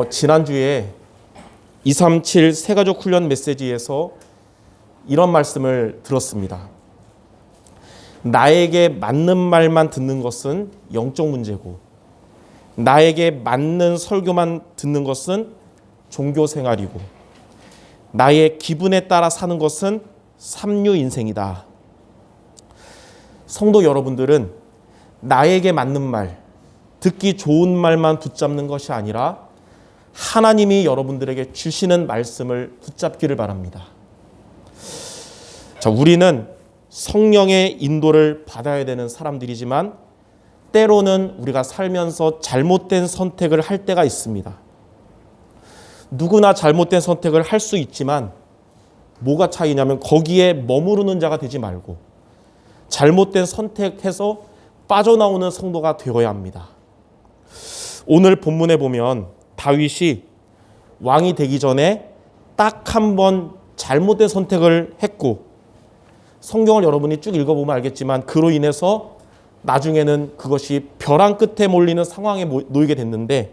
지난주에 237 새가족 훈련 메시지에서 이런 말씀을 들었습니다. 나에게 맞는 말만 듣는 것은 영적 문제고, 나에게 맞는 설교만 듣는 것은 종교 생활이고, 나의 기분에 따라 사는 것은 삼류 인생이다. 성도 여러분들은 나에게 맞는 말, 듣기 좋은 말만 붙잡는 것이 아니라 하나님이 여러분들에게 주시는 말씀을 붙잡기를 바랍니다. 자, 우리는 성령의 인도를 받아야 되는 사람들이지만 때로는 우리가 살면서 잘못된 선택을 할 때가 있습니다. 누구나 잘못된 선택을 할 수 있지만 뭐가 차이냐면 거기에 머무르는 자가 되지 말고 잘못된 선택해서 빠져나오는 성도가 되어야 합니다. 오늘 본문에 보면 다윗이 왕이 되기 전에 딱 한 번 잘못된 선택을 했고, 성경을 여러분이 쭉 읽어보면 알겠지만 그로 인해서 나중에는 그것이 벼랑 끝에 몰리는 상황에 놓이게 됐는데,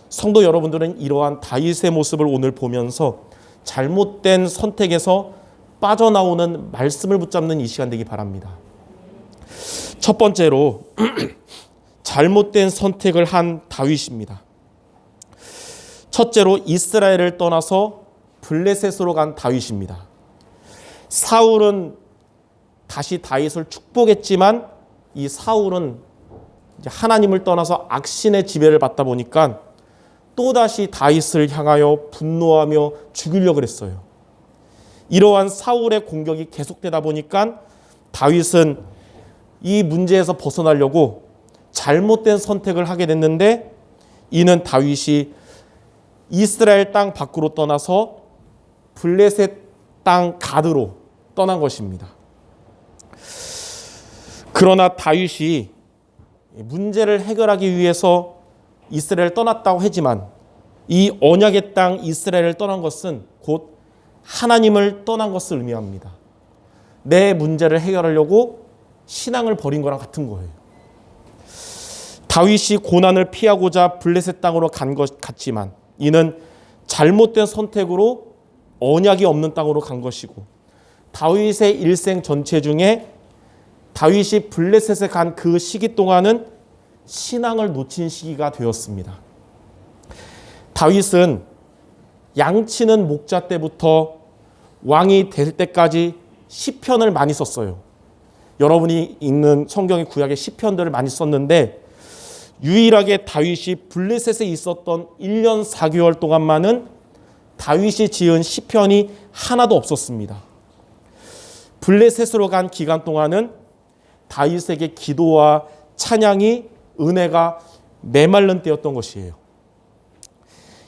성도 여러분들은 이러한 다윗의 모습을 오늘 보면서 잘못된 선택에서 빠져나오는 말씀을 붙잡는 이 시간 되기 바랍니다. 첫 번째로 잘못된 선택을 한 다윗입니다. 첫째로 이스라엘을 떠나서 블레셋으로 간 다윗입니다. 사울은 다시 다윗을 축복했지만 이 사울은 이제 하나님을 떠나서 악신의 지배를 받다 보니까 또다시 다윗을 향하여 분노하며 죽이려고 했어요. 이러한 사울의 공격이 계속되다 보니까 다윗은 이 문제에서 벗어나려고 잘못된 선택을 하게 됐는데, 이는 다윗이 이스라엘 땅 밖으로 떠나서 블레셋 땅 가드로 떠난 것입니다. 그러나 다윗이 문제를 해결하기 위해서 이스라엘을 떠났다고 하지만 이 언약의 땅 이스라엘을 떠난 것은 곧 하나님을 떠난 것을 의미합니다. 내 문제를 해결하려고 신앙을 버린 거랑 같은 거예요. 다윗이 고난을 피하고자 블레셋 땅으로 간 것 같지만 이는 잘못된 선택으로 언약이 없는 땅으로 간 것이고, 다윗의 일생 전체 중에 다윗이 블레셋에 간 그 시기 동안은 신앙을 놓친 시기가 되었습니다. 다윗은 양치는 목자 때부터 왕이 될 때까지 시편을 많이 썼어요. 여러분이 읽는 성경의 구약의 시편들을 많이 썼는데, 유일하게 다윗이 블레셋에 있었던 1년 4개월 동안만은 다윗이 지은 시편이 하나도 없었습니다. 블레셋으로 간 기간 동안은 다윗에게 기도와 찬양이, 은혜가 메말른 때였던 것이에요.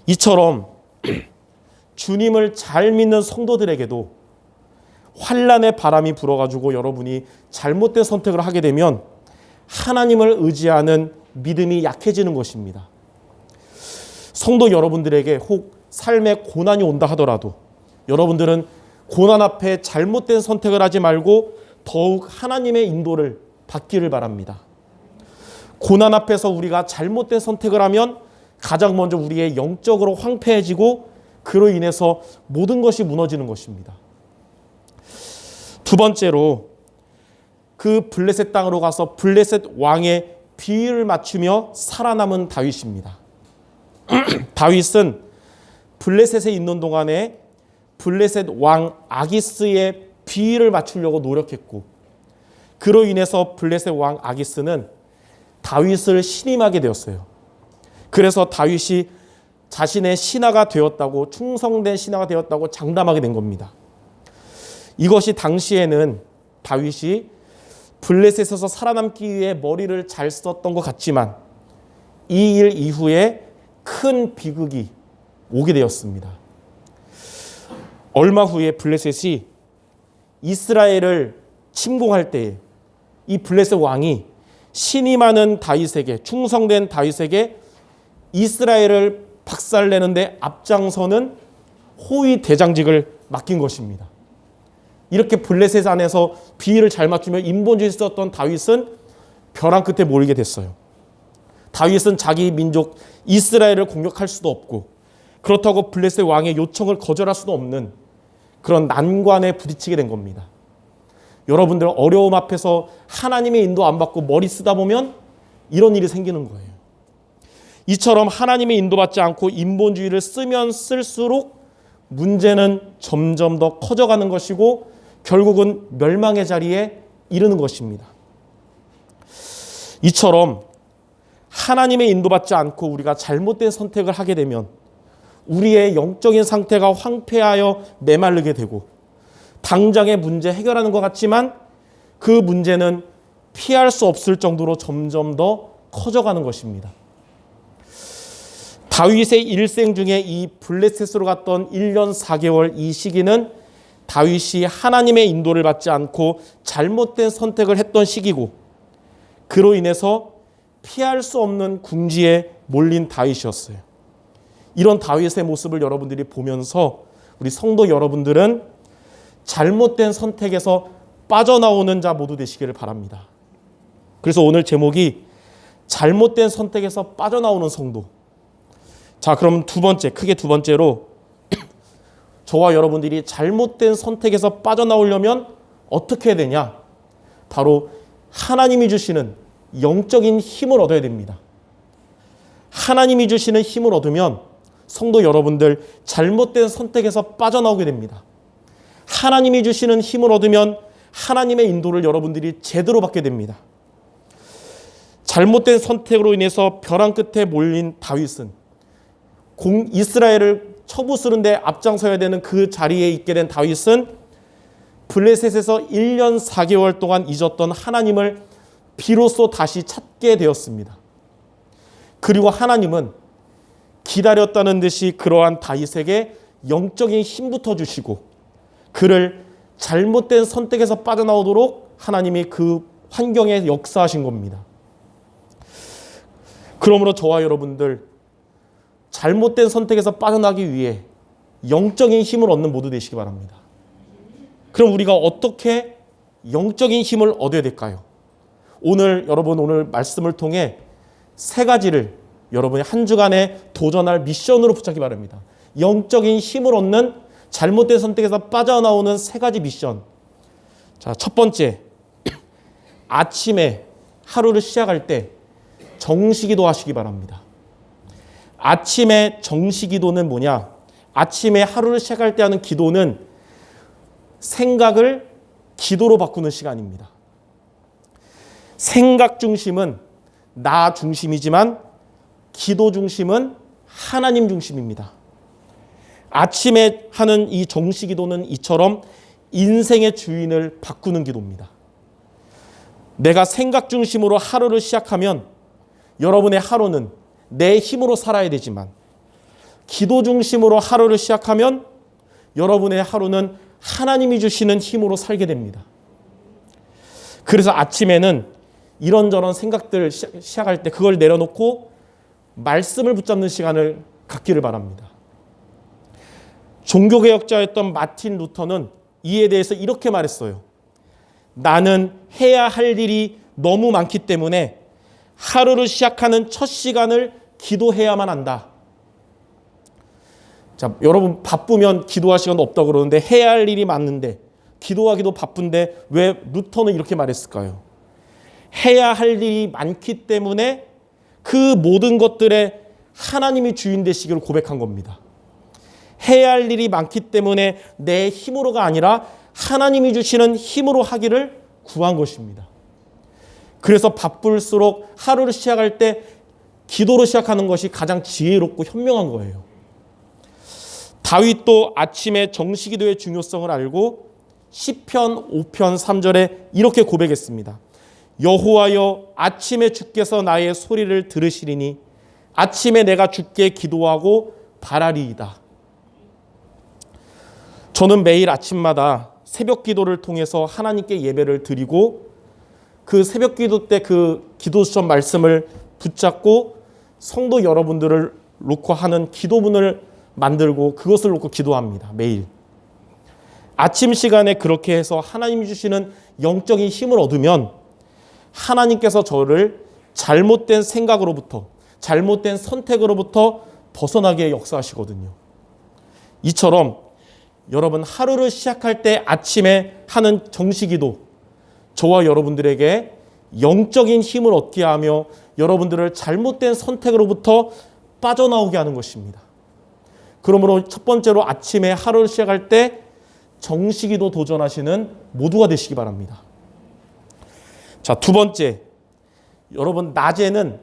이처럼 주님을 잘 믿는 성도들에게도 환난의 바람이 불어가지고 여러분이 잘못된 선택을 하게 되면 하나님을 의지하는 믿음이 약해지는 것입니다. 성도 여러분들에게 혹 삶의 고난이 온다 하더라도 여러분들은 고난 앞에 잘못된 선택을 하지 말고 더욱 하나님의 인도를 받기를 바랍니다. 고난 앞에서 우리가 잘못된 선택을 하면 가장 먼저 우리의 영적으로 황폐해지고 그로 인해서 모든 것이 무너지는 것입니다. 두 번째로 그 블레셋 땅으로 가서 블레셋 왕의 비위를 맞추며 살아남은 다윗입니다. 다윗은 블레셋에 있는 동안에 블레셋 왕 아기스의 비위를 맞추려고 노력했고, 그로 인해서 블레셋 왕 아기스는 다윗을 신임하게 되었어요. 그래서 다윗이 자신의 신하가 되었다고, 충성된 신하가 되었다고 장담하게 된 겁니다. 이것이 당시에는 다윗이 블레셋에서 살아남기 위해 머리를 잘 썼던 것 같지만 이 일 이후에 큰 비극이 오게 되었습니다. 얼마 후에 블레셋이 이스라엘을 침공할 때에 이 블레셋 왕이 신임하는 다윗에게, 충성된 다윗에게 이스라엘을 박살내는데 앞장서는 호위 대장직을 맡긴 것입니다. 이렇게 블레셋 안에서 비위를 잘 맞추며 인본주의 썼던 다윗은 벼랑 끝에 몰리게 됐어요. 다윗은 자기 민족 이스라엘을 공격할 수도 없고 그렇다고 블레셋 왕의 요청을 거절할 수도 없는 그런 난관에 부딪히게 된 겁니다. 여러분들 어려움 앞에서 하나님의 인도 안 받고 머리 쓰다 보면 이런 일이 생기는 거예요. 이처럼 하나님의 인도받지 않고 인본주의를 쓰면 쓸수록 문제는 점점 더 커져가는 것이고 결국은 멸망의 자리에 이르는 것입니다. 이처럼 하나님의 인도받지 않고 우리가 잘못된 선택을 하게 되면 우리의 영적인 상태가 황폐하여 메마르게 되고 당장의 문제 해결하는 것 같지만 그 문제는 피할 수 없을 정도로 점점 더 커져가는 것입니다. 다윗의 일생 중에 이 블레셋으로 갔던 1년 4개월 이 시기는 다윗이 하나님의 인도를 받지 않고 잘못된 선택을 했던 시기고 그로 인해서 피할 수 없는 궁지에 몰린 다윗이었어요. 이런 다윗의 모습을 여러분들이 보면서 우리 성도 여러분들은 잘못된 선택에서 빠져나오는 자 모두 되시기를 바랍니다. 그래서 오늘 제목이 잘못된 선택에서 빠져나오는 성도. 자, 그럼 크게 두 번째로 저와 여러분들이 잘못된 선택에서 빠져나오려면 어떻게 해야 되냐? 바로 하나님이 주시는 영적인 힘을 얻어야 됩니다. 하나님이 주시는 힘을 얻으면 성도 여러분들 잘못된 선택에서 빠져나오게 됩니다. 하나님이 주시는 힘을 얻으면 하나님의 인도를 여러분들이 제대로 받게 됩니다. 잘못된 선택으로 인해서 벼랑 끝에 몰린 다윗은 이스라엘을 쳐부수는데 앞장서야 되는 그 자리에 있게 된 다윗은 블레셋에서 1년 4개월 동안 잊었던 하나님을 비로소 다시 찾게 되었습니다. 그리고 하나님은 기다렸다는 듯이 그러한 다윗에게 영적인 힘부터 주시고 그를 잘못된 선택에서 빠져나오도록 하나님이 그 환경에 역사하신 겁니다. 그러므로 저와 여러분들 잘못된 선택에서 빠져나기 위해 영적인 힘을 얻는 모두 되시기 바랍니다. 그럼 우리가 어떻게 영적인 힘을 얻어야 될까요? 여러분 오늘 말씀을 통해 세 가지를 여러분이 한 주간에 도전할 미션으로 붙잡기 바랍니다. 영적인 힘을 얻는 잘못된 선택에서 빠져나오는 세 가지 미션. 자, 첫 번째, 아침에 하루를 시작할 때 정시기도 하시기 바랍니다. 아침에 정시기도는 뭐냐? 아침에 하루를 시작할 때 하는 기도는 생각을 기도로 바꾸는 시간입니다. 생각 중심은 나 중심이지만 기도 중심은 하나님 중심입니다. 아침에 하는 이 정시기도는 이처럼 인생의 주인을 바꾸는 기도입니다. 내가 생각 중심으로 하루를 시작하면 여러분의 하루는 내 힘으로 살아야 되지만 기도 중심으로 하루를 시작하면 여러분의 하루는 하나님이 주시는 힘으로 살게 됩니다. 그래서 아침에는 이런저런 생각들 시작할 때 그걸 내려놓고 말씀을 붙잡는 시간을 갖기를 바랍니다. 종교개혁자였던 마틴 루터는 이에 대해서 이렇게 말했어요. 나는 해야 할 일이 너무 많기 때문에 하루를 시작하는 첫 시간을 기도해야만 한다. 자, 여러분 바쁘면 기도할 시간도 없다고 그러는데 해야 할 일이 많은데 기도하기도 바쁜데 왜 루터는 이렇게 말했을까요? 해야 할 일이 많기 때문에 그 모든 것들에 하나님이 주인 되시기를 고백한 겁니다. 해야 할 일이 많기 때문에 내 힘으로가 아니라 하나님이 주시는 힘으로 하기를 구한 것입니다. 그래서 바쁠수록 하루를 시작할 때 기도로 시작하는 것이 가장 지혜롭고 현명한 거예요. 다윗도 아침에 정시기도의 중요성을 알고 시편 5편 3절에 이렇게 고백했습니다. 여호와여 아침에 주께서 나의 소리를 들으시리니 아침에 내가 주께 기도하고 바라리이다. 저는 매일 아침마다 새벽 기도를 통해서 하나님께 예배를 드리고 그 새벽 기도 때 그 기도 수첩 말씀을 붙잡고 성도 여러분들을 놓고 하는 기도문을 만들고 그것을 놓고 기도합니다. 매일. 아침 시간에 그렇게 해서 하나님이 주시는 영적인 힘을 얻으면 하나님께서 저를 잘못된 생각으로부터, 잘못된 선택으로부터 벗어나게 역사하시거든요. 이처럼 여러분 하루를 시작할 때 아침에 하는 정식기도 저와 여러분들에게 영적인 힘을 얻게 하며 여러분들을 잘못된 선택으로부터 빠져나오게 하는 것입니다. 그러므로 첫 번째로 아침에 하루를 시작할 때 정식기도 도전하시는 모두가 되시기 바랍니다. 자, 두 번째, 여러분 낮에는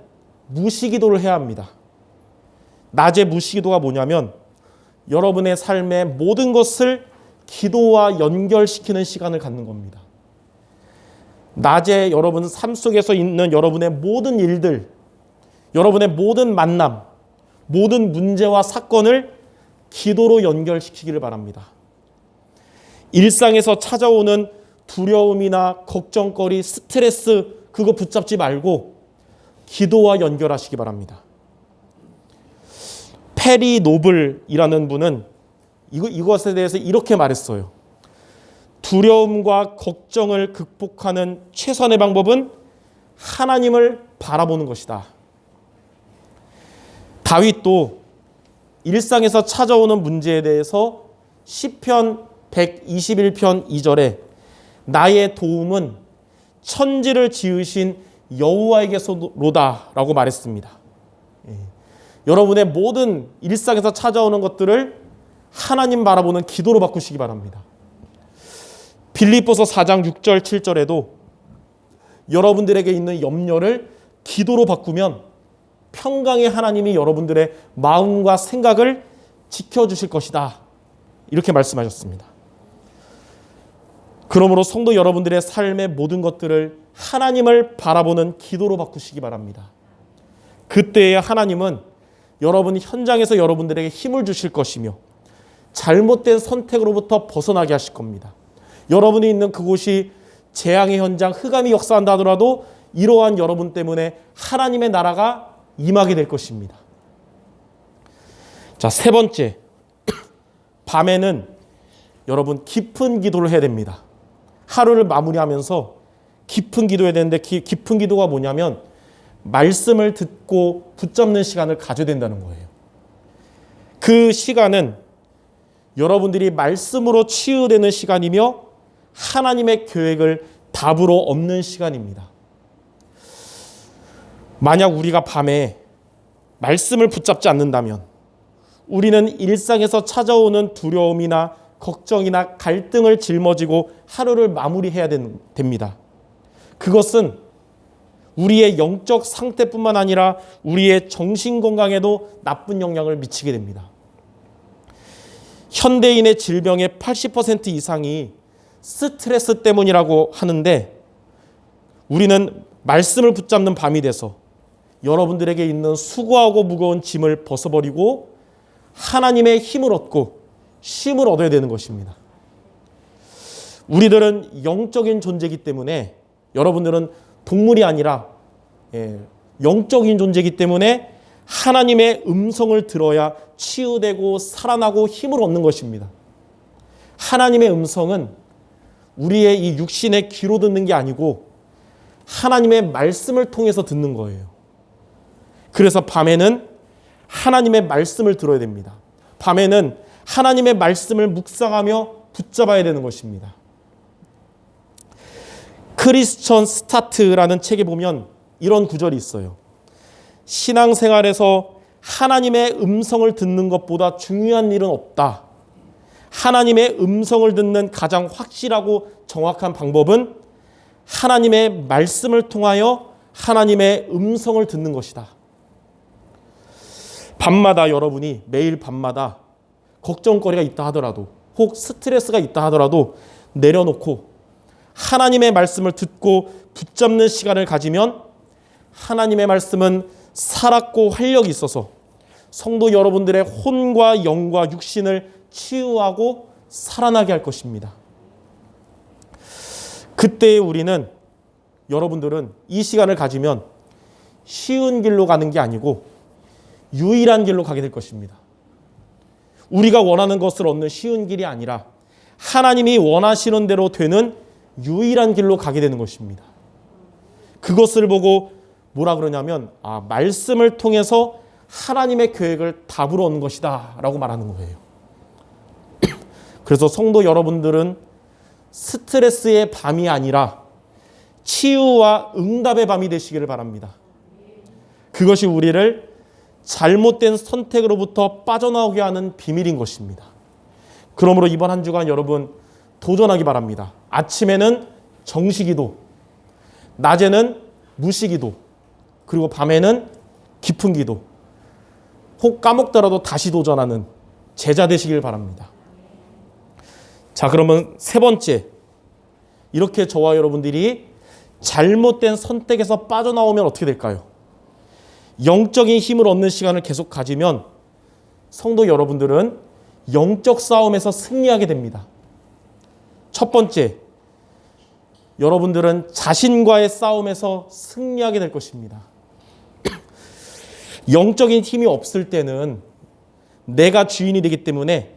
무시기도를 해야 합니다. 낮에 무시기도가 뭐냐면 여러분의 삶의 모든 것을 기도와 연결시키는 시간을 갖는 겁니다. 낮에 여러분 삶 속에서 있는 여러분의 모든 일들, 여러분의 모든 만남, 모든 문제와 사건을 기도로 연결시키기를 바랍니다. 일상에서 찾아오는 두려움이나 걱정거리, 스트레스 그거 붙잡지 말고 기도와 연결하시기 바랍니다. 페리 노블이라는 분은 이것에 대해서 이렇게 말했어요. 두려움과 걱정을 극복하는 최선의 방법은 하나님을 바라보는 것이다. 다윗도 일상에서 찾아오는 문제에 대해서 시편 121편 2절에 나의 도움은 천지를 지으신 여호와에게서로다 라고 말했습니다. 여러분의 모든 일상에서 찾아오는 것들을 하나님 바라보는 기도로 바꾸시기 바랍니다. 빌립보서 4장 6절 7절에도 여러분들에게 있는 염려를 기도로 바꾸면 평강의 하나님이 여러분들의 마음과 생각을 지켜주실 것이다. 이렇게 말씀하셨습니다. 그러므로 성도 여러분들의 삶의 모든 것들을 하나님을 바라보는 기도로 바꾸시기 바랍니다. 그때의 하나님은 여러분 현장에서 여러분들에게 힘을 주실 것이며 잘못된 선택으로부터 벗어나게 하실 겁니다. 여러분이 있는 그곳이 재앙의 현장, 흑암이 역사한다 하더라도 이러한 여러분 때문에 하나님의 나라가 임하게 될 것입니다. 자, 세 번째, 밤에는 여러분 깊은 기도를 해야 됩니다. 하루를 마무리하면서 깊은 기도해야 되는데 깊은 기도가 뭐냐면 말씀을 듣고 붙잡는 시간을 가져야 된다는 거예요. 그 시간은 여러분들이 말씀으로 치유되는 시간이며 하나님의 계획을 답으로 얻는 시간입니다. 만약 우리가 밤에 말씀을 붙잡지 않는다면 우리는 일상에서 찾아오는 두려움이나 걱정이나 갈등을 짊어지고 하루를 마무리해야 됩니다. 그것은 우리의 영적 상태뿐만 아니라 우리의 정신 건강에도 나쁜 영향을 미치게 됩니다. 현대인의 질병의 80% 이상이 스트레스 때문이라고 하는데 우리는 말씀을 붙잡는 밤이 돼서 여러분들에게 있는 수고하고 무거운 짐을 벗어버리고 하나님의 힘을 얻고 쉼을 얻어야 되는 것입니다. 우리들은 영적인 존재이기 때문에 여러분들은 동물이 아니라 영적인 존재이기 때문에 하나님의 음성을 들어야 치유되고 살아나고 힘을 얻는 것입니다. 하나님의 음성은 우리의 이 육신의 귀로 듣는 게 아니고 하나님의 말씀을 통해서 듣는 거예요. 그래서 밤에는 하나님의 말씀을 들어야 됩니다. 밤에는 하나님의 말씀을 묵상하며 붙잡아야 되는 것입니다. 크리스천 스타트라는 책에 보면 이런 구절이 있어요. 신앙생활에서 하나님의 음성을 듣는 것보다 중요한 일은 없다. 하나님의 음성을 듣는 가장 확실하고 정확한 방법은 하나님의 말씀을 통하여 하나님의 음성을 듣는 것이다. 밤마다 여러분이 매일 밤마다 걱정거리가 있다 하더라도 혹 스트레스가 있다 하더라도 내려놓고 하나님의 말씀을 듣고 붙잡는 시간을 가지면 하나님의 말씀은 살았고 활력이 있어서 성도 여러분들의 혼과 영과 육신을 치유하고 살아나게 할 것입니다. 그때 우리는 여러분들은 이 시간을 가지면 쉬운 길로 가는 게 아니고 유일한 길로 가게 될 것입니다. 우리가 원하는 것을 얻는 쉬운 길이 아니라 하나님이 원하시는 대로 되는 유일한 길로 가게 되는 것입니다. 그것을 보고 뭐라 그러냐면 말씀을 통해서 하나님의 계획을 답으로 얻는 것이다 라고 말하는 거예요. 그래서 성도 여러분들은 스트레스의 밤이 아니라 치유와 응답의 밤이 되시기를 바랍니다. 그것이 우리를 잘못된 선택으로부터 빠져나오게 하는 비밀인 것입니다. 그러므로 이번 한 주간 여러분 도전하기 바랍니다. 아침에는 정시기도, 낮에는 무시기도, 그리고 밤에는 깊은 기도, 혹 까먹더라도 다시 도전하는 제자 되시길 바랍니다. 자, 그러면 세 번째, 이렇게 저와 여러분들이 잘못된 선택에서 빠져나오면 어떻게 될까요? 영적인 힘을 얻는 시간을 계속 가지면 성도 여러분들은 영적 싸움에서 승리하게 됩니다. 첫 번째, 여러분들은 자신과의 싸움에서 승리하게 될 것입니다. 영적인 힘이 없을 때는 내가 주인이 되기 때문에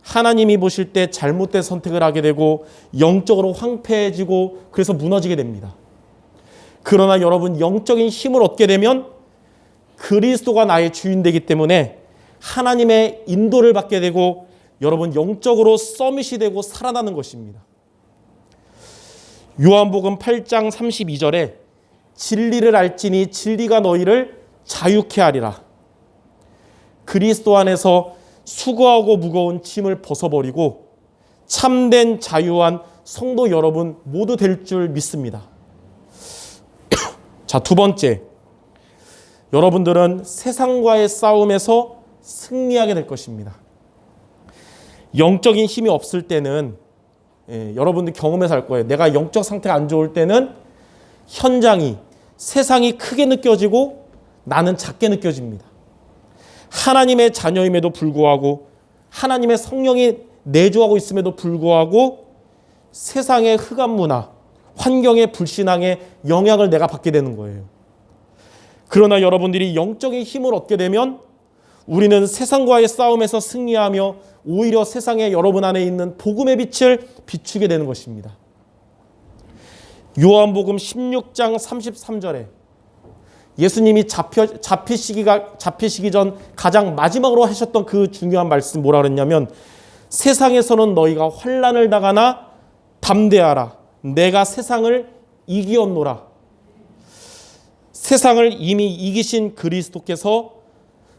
하나님이 보실 때 잘못된 선택을 하게 되고 영적으로 황폐해지고 그래서 무너지게 됩니다. 그러나 여러분 영적인 힘을 얻게 되면 그리스도가 나의 주인 되기 때문에 하나님의 인도를 받게 되고 여러분 영적으로 서밋이 되고 살아나는 것입니다. 요한복음 8장 32절에 진리를 알지니 진리가 너희를 자유케 하리라. 그리스도 안에서 수고하고 무거운 짐을 벗어버리고 참된 자유한 성도 여러분 모두 될 줄 믿습니다. 자, 두 번째, 여러분들은 세상과의 싸움에서 승리하게 될 것입니다. 영적인 힘이 없을 때는 여러분들 경험해서 알 거예요. 내가 영적 상태가 안 좋을 때는 현장이, 세상이 크게 느껴지고 나는 작게 느껴집니다. 하나님의 자녀임에도 불구하고 하나님의 성령이 내주하고 있음에도 불구하고 세상의 흑암 문화, 환경의 불신앙의 영향을 내가 받게 되는 거예요. 그러나 여러분들이 영적인 힘을 얻게 되면 우리는 세상과의 싸움에서 승리하며 오히려 세상에 여러분 안에 있는 복음의 빛을 비추게 되는 것입니다. 요한복음 16장 33절에 예수님이 잡히시기 전 가장 마지막으로 하셨던 그 중요한 말씀 뭐라 그랬냐면 세상에서는 너희가 환난을 당하나 담대하라. 내가 세상을 이기었노라. 세상을 이미 이기신 그리스도께서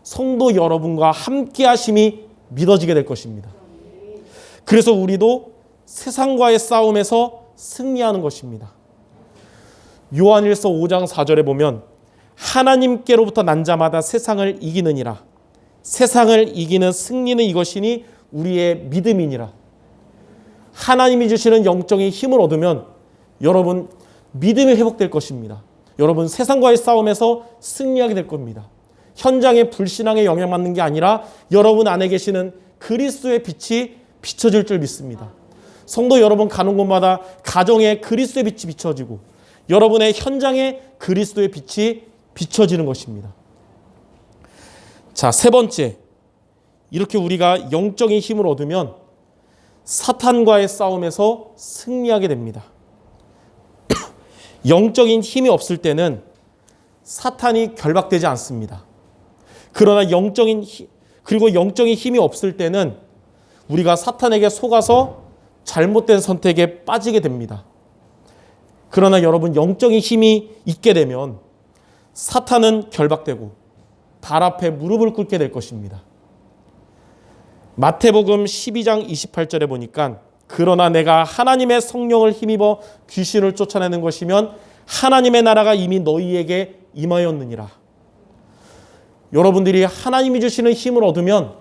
성도 여러분과 함께 하심이 믿어지게 될 것입니다. 그래서 우리도 세상과의 싸움에서 승리하는 것입니다. 요한일서 5장 4절에 보면 하나님께로부터 난 자마다 세상을 이기느니라. 세상을 이기는 승리는 이것이니 우리의 믿음이니라. 하나님이 주시는 영적인 힘을 얻으면 여러분 믿음이 회복될 것입니다. 여러분 세상과의 싸움에서 승리하게 될 겁니다. 현장의 불신앙에 영향받는 게 아니라 여러분 안에 계시는 그리스도의 빛이 비춰질 줄 믿습니다. 성도 여러분 가는 곳마다 가정에 그리스도의 빛이 비춰지고 여러분의 현장에 그리스도의 빛이 비춰지는 것입니다. 자, 세 번째, 이렇게 우리가 영적인 힘을 얻으면 사탄과의 싸움에서 승리하게 됩니다. 영적인 힘이 없을 때는 사탄이 결박되지 않습니다. 그러나 영적인 힘이 없을 때는 우리가 사탄에게 속아서 잘못된 선택에 빠지게 됩니다. 그러나 여러분 영적인 힘이 있게 되면 사탄은 결박되고 발 앞에 무릎을 꿇게 될 것입니다. 마태복음 12장 28절에 보니까 그러나 내가 하나님의 성령을 힘입어 귀신을 쫓아내는 것이면 하나님의 나라가 이미 너희에게 임하였느니라. 여러분들이 하나님이 주시는 힘을 얻으면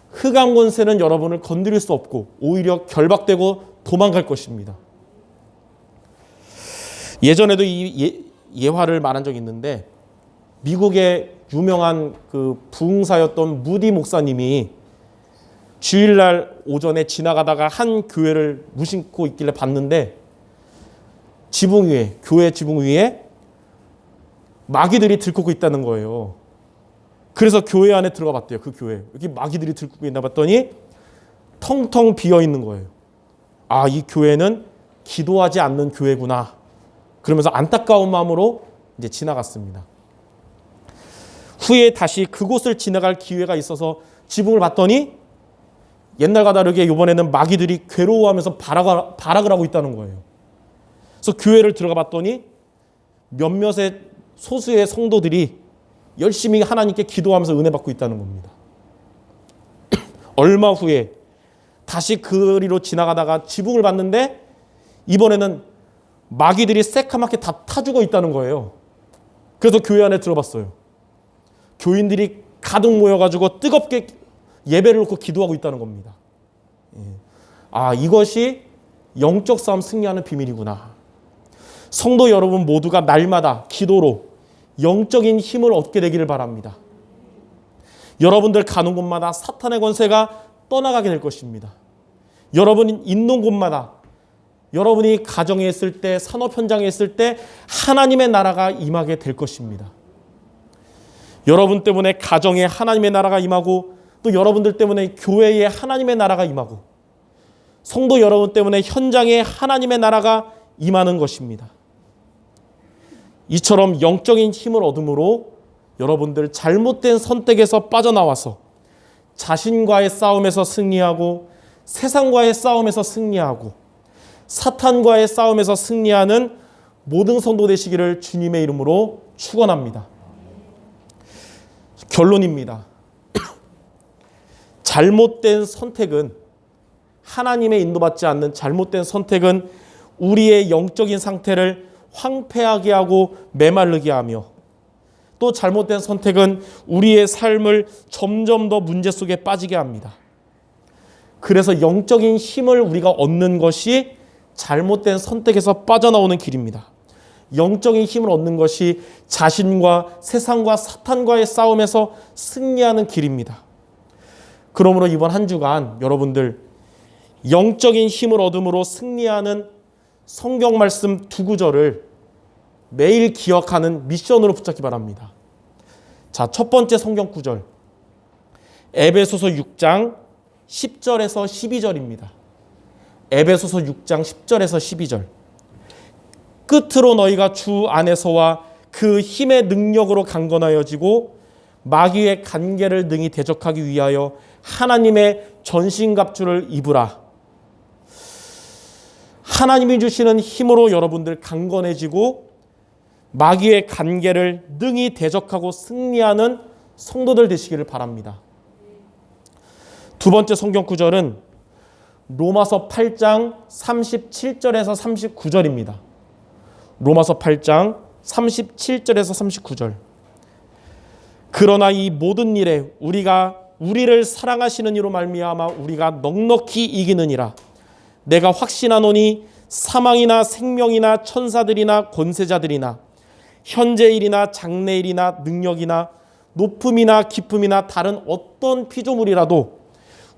흑암 권세는 여러분을 건드릴 수 없고 오히려 결박되고 도망갈 것입니다. 예전에도 이 예화를 말한 적이 있는데 미국의 유명한 그 부흥사였던 무디 목사님이 주일날 오전에 지나가다가 한 교회를 무심코 있길래 봤는데 지붕 위에, 교회 지붕 위에 마귀들이 들끓고 있다는 거예요. 그래서 교회 안에 들어가 봤대요. 그 교회. 여기 마귀들이 들끓고 있나 봤더니 텅텅 비어 있는 거예요. 아, 이 교회는 기도하지 않는 교회구나. 그러면서 안타까운 마음으로 이제 지나갔습니다. 후에 다시 그곳을 지나갈 기회가 있어서 지붕을 봤더니 옛날과 다르게 이번에는 마귀들이 괴로워하면서 발악을 하고 있다는 거예요. 그래서 교회를 들어가 봤더니 몇몇의 소수의 성도들이 열심히 하나님께 기도하면서 은혜 받고 있다는 겁니다. 얼마 후에 다시 그리로 지나가다가 지붕을 봤는데 이번에는 마귀들이 새카맣게 다 타죽어 있다는 거예요. 그래서 교회 안에 들어봤어요. 교인들이 가득 모여가지고 뜨겁게 예배를 놓고 기도하고 있다는 겁니다. 아, 이것이 영적 싸움 승리하는 비밀이구나. 성도 여러분 모두가 날마다 기도로 영적인 힘을 얻게 되기를 바랍니다. 여러분들 가는 곳마다 사탄의 권세가 떠나가게 될 것입니다. 여러분이 있는 곳마다 여러분이 가정에 있을 때, 산업 현장에 있을 때 하나님의 나라가 임하게 될 것입니다. 여러분 때문에 가정에 하나님의 나라가 임하고 또 여러분들 때문에 교회에 하나님의 나라가 임하고 성도 여러분 때문에 현장에 하나님의 나라가 임하는 것입니다. 이처럼 영적인 힘을 얻음으로 여러분들 잘못된 선택에서 빠져나와서 자신과의 싸움에서 승리하고 세상과의 싸움에서 승리하고 사탄과의 싸움에서 승리하는 모든 성도 되시기를 주님의 이름으로 축원합니다. 결론입니다. 잘못된 선택은 하나님의 인도받지 않는 잘못된 선택은 우리의 영적인 상태를 황폐하게 하고 메마르게 하며 또 잘못된 선택은 우리의 삶을 점점 더 문제 속에 빠지게 합니다. 그래서 영적인 힘을 우리가 얻는 것이 잘못된 선택에서 빠져나오는 길입니다. 영적인 힘을 얻는 것이 자신과 세상과 사탄과의 싸움에서 승리하는 길입니다. 그러므로 이번 한 주간 여러분들 영적인 힘을 얻음으로 승리하는 성경 말씀 두 구절을 매일 기억하는 미션으로 붙잡기 바랍니다. 자, 첫 번째 성경 구절 에베소서 6장 10절에서 12절입니다. 에베소서 6장 10절에서 12절. 끝으로 너희가 주 안에서와 그 힘의 능력으로 강건하여지고 마귀의 간계를 능히 대적하기 위하여 하나님의 전신갑주를 입으라. 하나님이 주시는 힘으로 여러분들 강건해지고 마귀의 간계를 능히 대적하고 승리하는 성도들 되시기를 바랍니다. 두 번째 성경 구절은 로마서 8장 37절에서 39절입니다. 로마서 8장 37절에서 39절. 그러나 이 모든 일에 우리를 사랑하시는 이로 말미암아 우리가 넉넉히 이기느니라. 내가 확신하노니 사망이나 생명이나 천사들이나 권세자들이나 현재일이나 장래일이나 능력이나 높음이나 깊음이나 다른 어떤 피조물이라도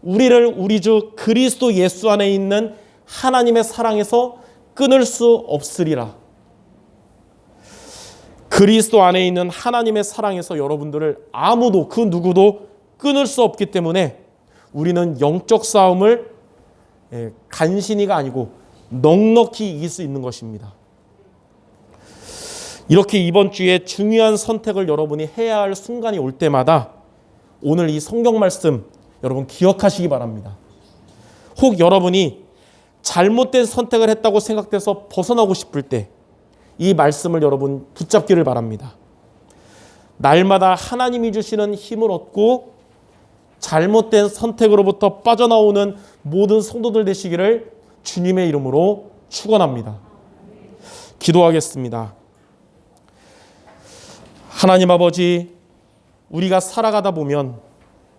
우리를 우리 주 그리스도 예수 안에 있는 하나님의 사랑에서 끊을 수 없으리라. 그리스도 안에 있는 하나님의 사랑에서 여러분들을 아무도 그 누구도 끊을 수 없기 때문에 우리는 영적 싸움을 간신히가 아니고 넉넉히 이길 수 있는 것입니다. 이렇게 이번 주에 중요한 선택을 여러분이 해야 할 순간이 올 때마다 오늘 이 성경 말씀 여러분 기억하시기 바랍니다. 혹 여러분이 잘못된 선택을 했다고 생각돼서 벗어나고 싶을 때 이 말씀을 여러분 붙잡기를 바랍니다. 날마다 하나님이 주시는 힘을 얻고 잘못된 선택으로부터 빠져나오는 모든 성도들 되시기를 주님의 이름으로 축원합니다. 기도하겠습니다. 하나님 아버지, 우리가 살아가다 보면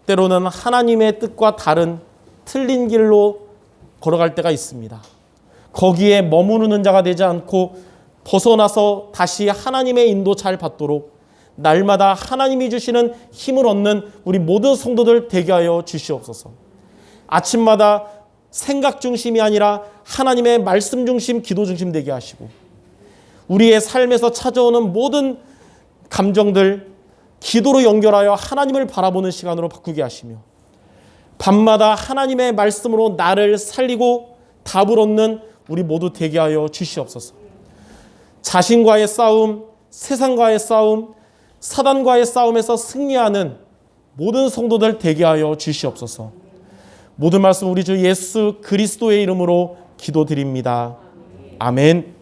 때로는 하나님의 뜻과 다른 틀린 길로 걸어갈 때가 있습니다. 거기에 머무르는 자가 되지 않고 벗어나서 다시 하나님의 인도 잘 받도록 날마다 하나님이 주시는 힘을 얻는 우리 모든 성도들 되게 하여 주시옵소서. 아침마다 생각 중심이 아니라 하나님의 말씀 중심, 기도 중심 되게 하시고 우리의 삶에서 찾아오는 모든 감정들 기도로 연결하여 하나님을 바라보는 시간으로 바꾸게 하시며 밤마다 하나님의 말씀으로 나를 살리고 답을 얻는 우리 모두 되게 하여 주시옵소서. 자신과의 싸움, 세상과의 싸움, 사단과의 싸움에서 승리하는 모든 성도들 되게 하여 주시옵소서. 모든 말씀 우리 주 예수 그리스도의 이름으로 기도드립니다. 아멘.